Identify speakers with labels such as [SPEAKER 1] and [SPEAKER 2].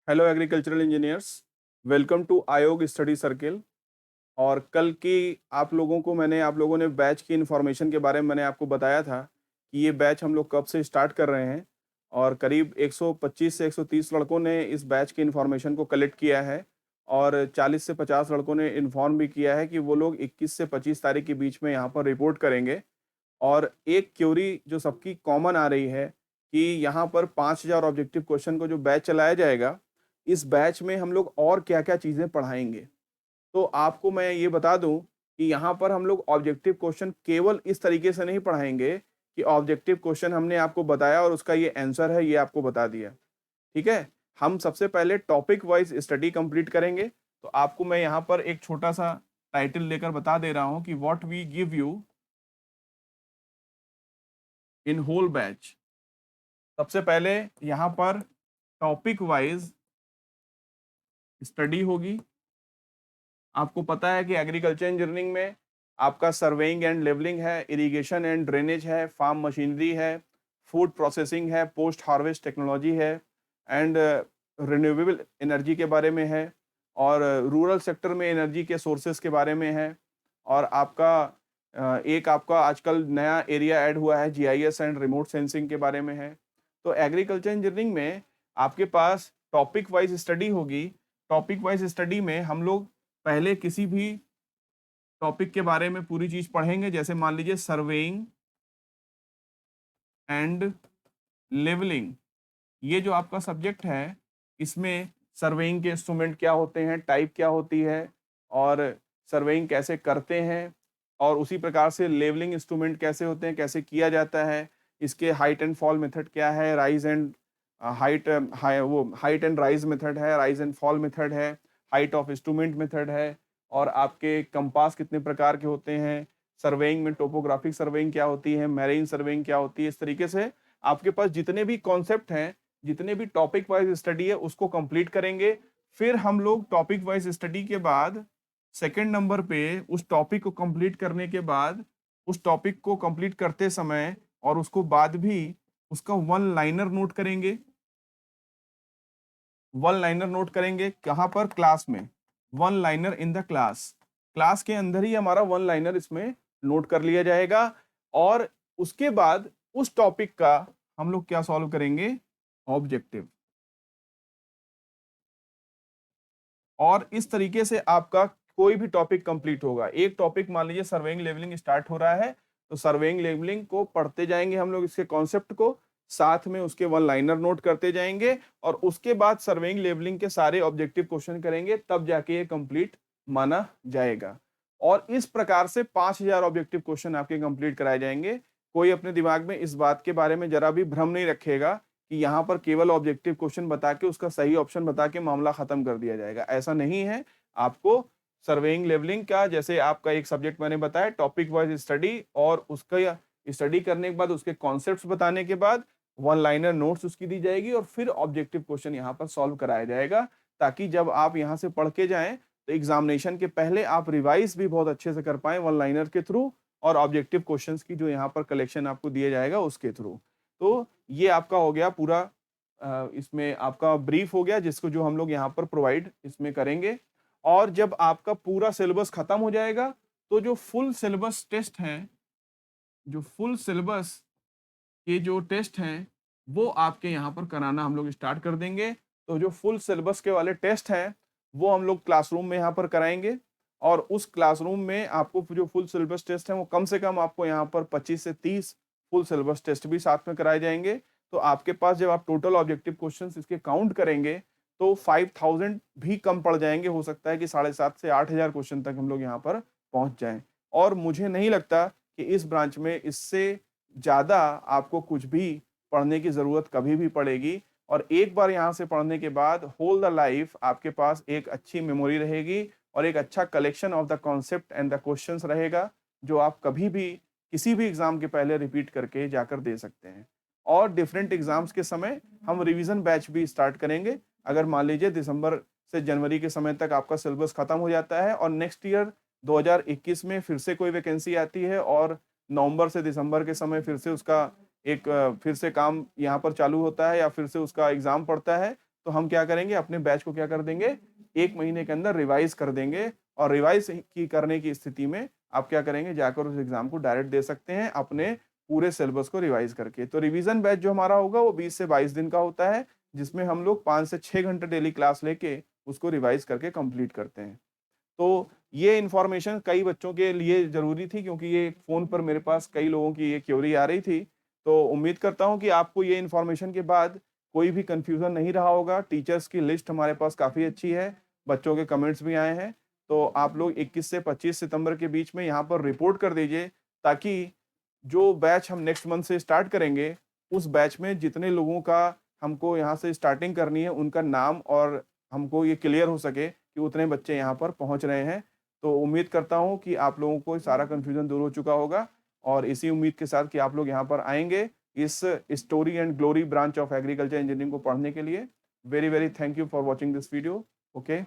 [SPEAKER 1] Hello agricultural engineers, welcome to आयोग study circle. और कल की आप लोगों ने बैच की इन्फॉर्मेशन के बारे में मैंने आपको बताया था कि ये बैच हम लोग कब से स्टार्ट कर रहे हैं। और करीब 125 से 130 लड़कों ने इस बैच की इन्फॉर्मेशन को कलेक्ट किया है और 40 से 50 लड़कों ने इन्फॉर्म भी किया है कि वो लोग 21 से 25 तारीख के बीच में यहाँ पर रिपोर्ट करेंगे। और एक क्यूरी जो सबकी कॉमन आ रही है कि यहाँ पर 5000 ऑब्जेक्टिव क्वेश्चन को जो बैच चलाया जाएगा, इस बैच में हम लोग और क्या-क्या चीज़ें पढ़ाएँगे। तो आपको मैं ये बता दूँ कि यहाँ पर हम लोग ऑब्जेक्टिव क्वेश्चन केवल इस तरीके से नहीं पढ़ाएँगे कि ऑब्जेक्टिव क्वेश्चन हमने आपको बताया और उसका ये आंसर है, ये आपको बता दिया। ठीक है? हम सबसे पहले टॉपिक वाइज़ स्टडी कंप्लीट करेंगे। तो आपको मैं यहाँ पर एक छोटा-सा टाइटल लेकर बता दे रहा हूँ कि what we give you in whole batch. सबसे पहले यहाँ पर टॉपिक वाइज़ स्टडी होगी। आपको पता है कि एग्रीकल्चर इंजीनियरिंग में आपका सर्वेइंग एंड लेवलिंग है, इरिगेशन एंड ड्रेनेज है, फार्म मशीनरी है, फूड प्रोसेसिंग है, पोस्ट हार्वेस्ट टेक्नोलॉजी है एंड रिन्यूएबल एनर्जी के बारे में है और रूरल सेक्टर में एनर्जी के सोर्सेज के बारे में है। और आपका एक आपका आजकल नया एरिया ऐड हुआ है जीआईएस एंड रिमोट सेंसिंग के बारे में है। तो एग्रीकल्चर इंजीनियरिंग में आपके पास टॉपिक वाइज स्टडी होगी। टॉपिक वाइज स्टडी में हम लोग पहले किसी भी टॉपिक के बारे में पूरी चीज पढ़ेंगे, जैसे मान लीजिए सर्वेइंग एंड लेवलिंग। ये जो आपका सब्जेक्ट है, इसमें सर्वेइंग के इंस्ट्रूमेंट क्या होते हैं, टाइप क्या होती है और सर्वेइंग कैसे करते हैं, और उसी प्रकार से लेवलिंग इंस्ट्रूमेंट कैसे होते हैं, कैसे किया जाता है, इसके हाइट एंड फॉल मेथड क्या है, rise and height and rise method है, राइज एंड फॉल मेथड है, हाइट ऑफ इंस्ट्रूमेंट मेथड है, और आपके कंपास कितने प्रकार के होते हैं, सर्वेइंग में टोपोग्राफिक सर्वेइंग क्या होती है, मैरीन सर्वेइंग क्या होती है। इस तरीके से आपके पास जितने भी कॉन्सेप्ट हैं, जितने भी टॉपिक वाइज स्टडी है, उसको कंप्लीट करेंगे। फिर हम लोग टॉपिक वाइज स्टडी के बाद सेकंड नंबर पे उस टॉपिक को कंप्लीट करने के बाद, उस टॉपिक को कंप्लीट करते समय और उसको बाद भी उसका वन लाइनर नोट करेंगे। वन लाइनर नोट करेंगे कहाँ पर? क्लास में। One liner in the class. Class के अंदर ही हमारा वन लाइनर इसमें नोट कर लिया जाएगा। और उसके बाद उस टॉपिक का हम लोग क्या सॉल्व करेंगे? ऑब्जेक्टिव। और इस तरीके से आपका कोई भी टॉपिक कंप्लीट होगा। एक टॉपिक मान लीजिए सर्वेइंग लेवलिंग स्टार्ट हो रहा है, तो सर्वेइंग लेवलिंग को पढ़ते जाएंगे हम लोग, इसके कॉन्सेप्ट को, साथ में उसके वन लाइनर नोट करते जाएंगे और उसके बाद सर्वेइंग लेवलिंग के सारे ऑब्जेक्टिव क्वेश्चन करेंगे, तब जाके ये कंप्लीट माना जाएगा। और इस प्रकार से 5000 ऑब्जेक्टिव क्वेश्चन आपके कंप्लीट कराए जाएंगे। कोई अपने दिमाग में इस बात के बारे में जरा भी भ्रम नहीं रखेगा कि यहाँ पर केवल ऑब्जेक्टिव क्वेश्चन बता के उसका सही ऑप्शन बता के मामला खत्म कर दिया जाएगा, ऐसा नहीं है। आपको सर्वेइंग लेवलिंग का, जैसे आपका एक सब्जेक्ट मैंने बताया, टॉपिक वाइज स्टडी, और उसका स्टडी करने के बाद उसके कॉन्सेप्ट्स बताने के बाद वन लाइनर नोट्स उसकी दी जाएगी और फिर ऑब्जेक्टिव क्वेश्चन यहाँ पर सॉल्व कराया जाएगा, ताकि जब आप यहाँ से पढ़ के जाएं तो एग्जामिनेशन के पहले आप रिवाइज भी बहुत अच्छे से कर पाएं वन लाइनर के थ्रू और ऑब्जेक्टिव क्वेश्चंस की जो यहाँ पर कलेक्शन आपको दिया जाएगा उसके थ्रू। तो ये आपका हो गया पूरा, इसमें आपका ब्रीफ हो गया, जिसको जो हम लोग यहाँ पर प्रोवाइड इसमें करेंगे। और जब आपका पूरा सिलेबस खत्म हो जाएगा, तो जो फुल सिलेबस टेस्ट हैं, जो फुल सिलेबस के जो टेस्ट हैं, वो आपके यहाँ पर कराना हम लोग स्टार्ट कर देंगे। तो जो फुल सिलेबस के वाले टेस्ट हैं, वो हम लोग क्लासरूम में यहाँ पर कराएंगे। और उस क्लासरूम में आपको जो फुल सिलेबस टेस्ट हैं, वो कम से कम आपको यहाँ पर 25 से 30 फुल सिलेबस टेस्ट भी साथ में कराए जाएंगे। तो आपके पास जब आप टोटल ऑब्जेक्टिव क्वेश्चंस इसके काउंट करेंगे, तो 5000 भी कम पड़ जाएंगे। हो सकता है कि 7,500 से 8,000 क्वेश्चन तक हम लोग यहाँ पर पहुंच जाएं। और मुझे नहीं लगता कि इस ब्रांच में इससे ज़्यादा आपको कुछ भी पढ़ने की ज़रूरत कभी भी पड़ेगी। और एक बार यहाँ से पढ़ने के बाद होल द लाइफ आपके पास एक अच्छी मेमोरी रहेगी और एक अच्छा collection of the concept and the questions रहेगा, जो आप कभी भी किसी भी एग्जाम के पहले रिपीट करके जाकर दे सकते हैं। और डिफरेंट एग्जाम्स के समय हम रिवीजन बैच भी स्टार्ट करेंगे। अगर मान लीजिए दिसंबर से जनवरी के समय तक आपका सिलेबस खत्म हो जाता है और नेक्स्ट ईयर 2021 में फिर से कोई वैकेंसी आती है और नवंबर से दिसंबर के समय फिर से उसका एक फिर से काम यहाँ पर चालू होता है या फिर से उसका एग्जाम पड़ता है, तो हम क्या करेंगे, अपने बैच को क्या कर देंगे, 1 महीने के अंदर रिवाइज कर देंगे। और रिवाइज की करने की स्थिति में आप क्या करेंगे, जाकर उस एग्जाम को डायरेक्ट दे सकते हैं अपने पूरे सिलेबस को रिवाइज करके। तो रिवीजन बैच जो हमारा होगा वो 20 से 22 दिन का होता है, जिसमें हम लोग 5 से 6 घंटे डेली क्लास लेके उसको रिवाइज करके कंप्लीट करते हैं। तो ये इन्फॉर्मेशन कई बच्चों के लिए ज़रूरी थी, क्योंकि ये फ़ोन पर मेरे पास कई लोगों की ये क्वेरी आ रही थी। तो उम्मीद करता हूँ कि आपको ये इन्फॉर्मेशन के बाद कोई भी कन्फ्यूज़न नहीं रहा होगा। टीचर्स की लिस्ट हमारे पास काफ़ी अच्छी है, बच्चों के कमेंट्स भी आए हैं। तो आप लोग 21 से 25 सितंबर के बीच में यहाँ पर रिपोर्ट कर दीजिए, ताकि जो बैच हम नेक्स्ट मंथ से स्टार्ट करेंगे, उस बैच में जितने लोगों का हमको यहाँ से स्टार्टिंग करनी है, उनका नाम और हमको ये क्लियर हो सके कि उतने बच्चे यहाँ पर पहुँच रहे हैं। तो उम्मीद करता हूँ कि आप लोगों को सारा कन्फ्यूज़न दूर हो चुका होगा, और इसी उम्मीद के साथ कि आप लोग यहाँ पर आएँगे, इस story and glory branch of agriculture engineering को पढ़ने के लिए। Very, very thank you for watching this video. Okay.